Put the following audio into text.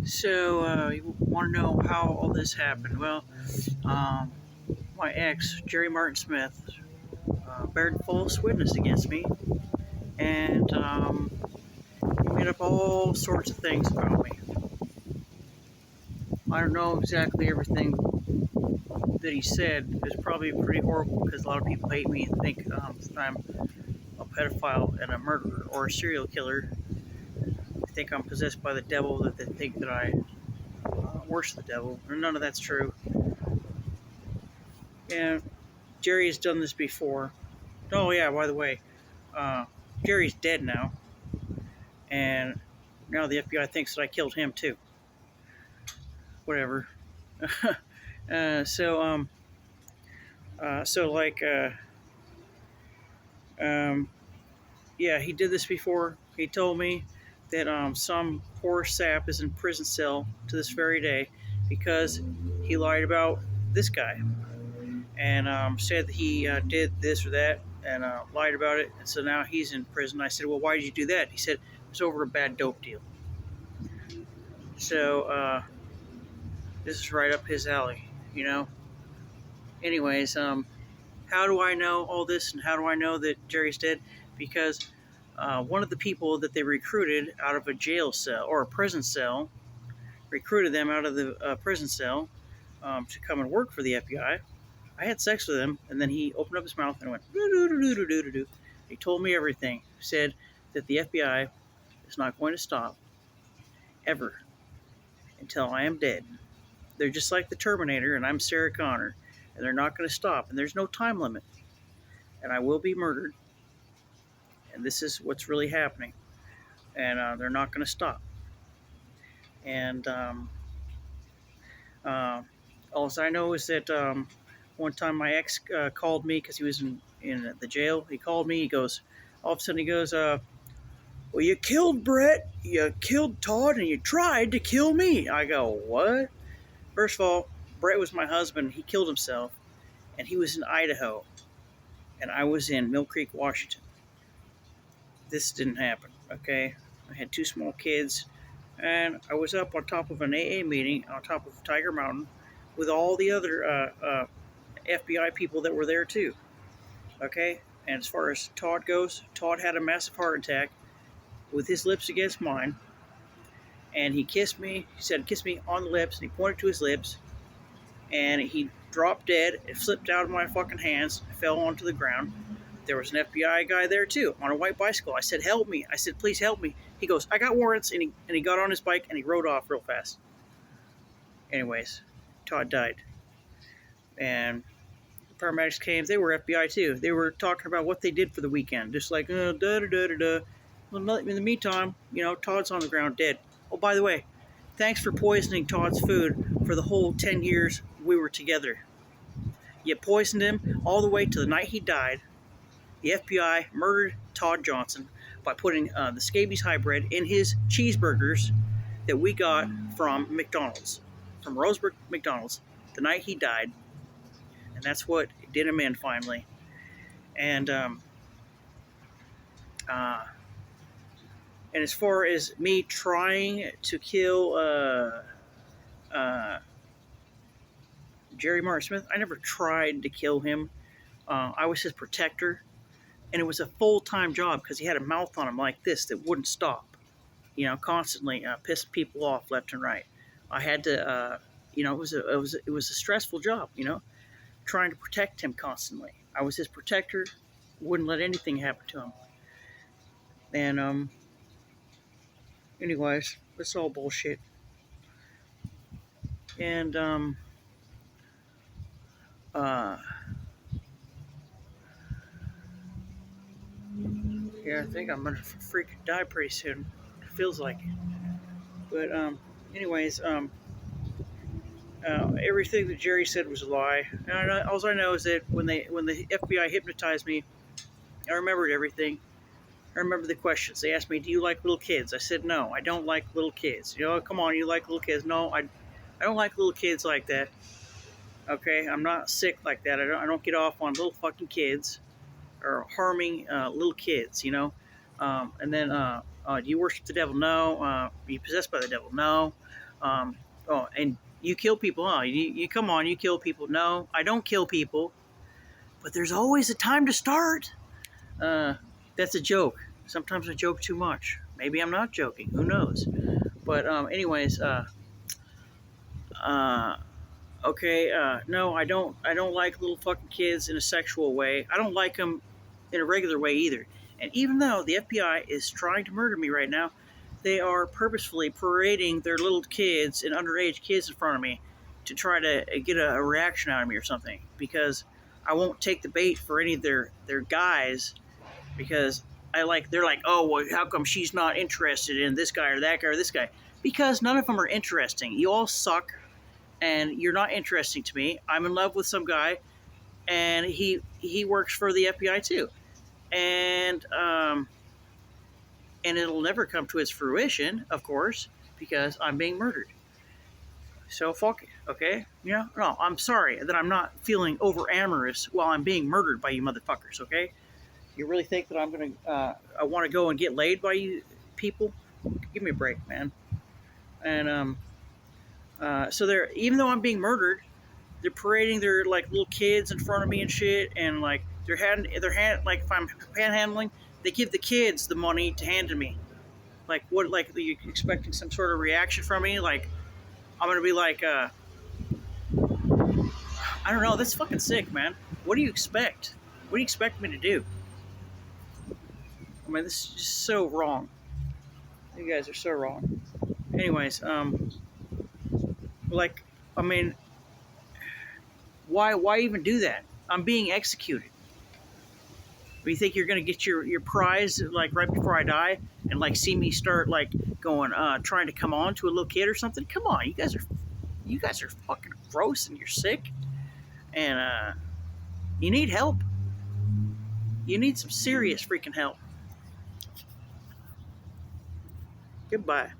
So, you want to know how all this happened? Well, um, my ex, Jerry Martin Smith, bared false witness against me, and he made up all sorts of things about me. I don't know exactly everything that he said. It's probably pretty horrible because a lot of people hate me and think that I'm a pedophile and a murderer or a serial killer. They think I'm possessed by the devil, that they think that I worship the devil. And none of that's true. And Jerry has done this before. Oh, yeah, by the way, uh, Jerry's dead now, and now the FBI thinks that I killed him too. Whatever. uh, so um, so like um, yeah, he did this before. He told me that some poor sap is in prison cell to this very day because he lied about this guy and said that he did this or that and lied about it, and so now he's in prison. I said, well, why did you do that? He said it was over a bad dope deal. So this is right up his alley, you know. Anyways, how do I know all this, and how do I know that Jerry's dead? Because one of the people that they recruited out of a jail cell or a prison cell recruited them out of the prison cell to come and work for the FBI. I had sex with him, and then he opened up his mouth and went doo doo doo doo doo doo doo. He told me everything. He said that the FBI is not going to stop ever until I am dead. They're just like the Terminator, and I'm Sarah Connor, and they're not going to stop. And there's no time limit, and I will be murdered. And this is what's really happening, and they're not going to stop. And uh, all I know is that one time my ex called me because he was in the jail. He called me. He goes, all of a sudden he goes, "Well, you killed Brett, you killed Todd, and you tried to kill me." I go, "What?" First of all, Brett was my husband. He killed himself, and he was in Idaho, and I was in Mill Creek, Washington. This didn't happen, okay? I had two small kids, and I was up on top of an AA meeting on top of Tiger Mountain with all the other FBI people that were there too, okay? And as far as Todd goes, Todd had a massive heart attack with his lips against mine, and he kissed me. He said, "Kiss me on the lips," and he pointed to his lips, and he dropped dead. It slipped out of my fucking hands, fell onto the ground. There was an FBI guy there too on a white bicycle. I said, "Help me." I said, "Please help me." He goes, "I got warrants," and he got on his bike and he rode off real fast. Anyways, Todd died. And the paramedics came. They were FBI too. They were talking about what they did for the weekend. Just like, da da da da da. Well, in the meantime, Todd's on the ground dead. Oh, by the way, thanks for poisoning Todd's food for the whole 10 years we were together. You poisoned him all the way to the night he died. The FBI murdered Todd Johnson by putting the scabies hybrid in his cheeseburgers that we got from McDonald's, from Roseburg McDonald's, the night he died. And that's what did him in finally. And as far as me trying to kill Jerry Martin Smith, I never tried to kill him. I was his protector. And it was a full-time job because he had a mouth on him like this that wouldn't stop, constantly pissed people off left and right. I had to, it was a stressful job, trying to protect him constantly. I was his protector, wouldn't let anything happen to him. And anyways, it's all bullshit. And uh, yeah, I think I'm gonna freaking die pretty soon. It feels like it. But anyways, everything that Jerry said was a lie. And all I know is that when the FBI hypnotized me, I remembered everything. I remember the questions. They asked me, "Do you like little kids?" I said, "No, I don't like little kids." Come on, you like little kids? No, I don't like little kids like that. Okay, I'm not sick like that. I don't get off on little fucking kids or harming little kids. And then, do you worship the devil? No. Are you possessed by the devil? No. Oh, and you kill people, huh? You come on, you kill people. No, I don't kill people, but there's always a time to start. That's a joke. Sometimes I joke too much. Maybe I'm not joking. Who knows? But anyways, uh, okay. No, I don't. I don't like little fucking kids in a sexual way. I don't like them in a regular way either. And even though the FBI is trying to murder me right now, they are purposefully parading their little kids and underage kids in front of me to try to get a reaction out of me or something. Because I won't take the bait for any of their guys, because they're like, oh, well, how come she's not interested in this guy or that guy or this guy? Because none of them are interesting. You all suck, and you're not interesting to me. I'm in love with some guy, and he works for the FBI too, and it'll never come to its fruition, of course, because I'm being murdered. So fuck it, okay? No, I'm sorry that I'm not feeling over amorous while I'm being murdered by you motherfuckers, okay? You really think that I want to go and get laid by you people? Give me a break, man. And so even though I'm being murdered, they're parading their like little kids in front of me and shit, and like like if I'm panhandling, they give the kids the money to hand to me. Like what? Like are you expecting some sort of reaction from me? Like I'm gonna be like, I don't know. That's fucking sick, man. What do you expect? What do you expect me to do? I mean, this is just so wrong. You guys are so wrong. Anyways, like, I mean, why even do that? I'm being executed. Do you think you're gonna get your prize like right before I die, and like see me start like going trying to come on to a little kid or something? Come on, you guys are fucking gross and you're sick, and you need help. You need some serious freaking help. Goodbye.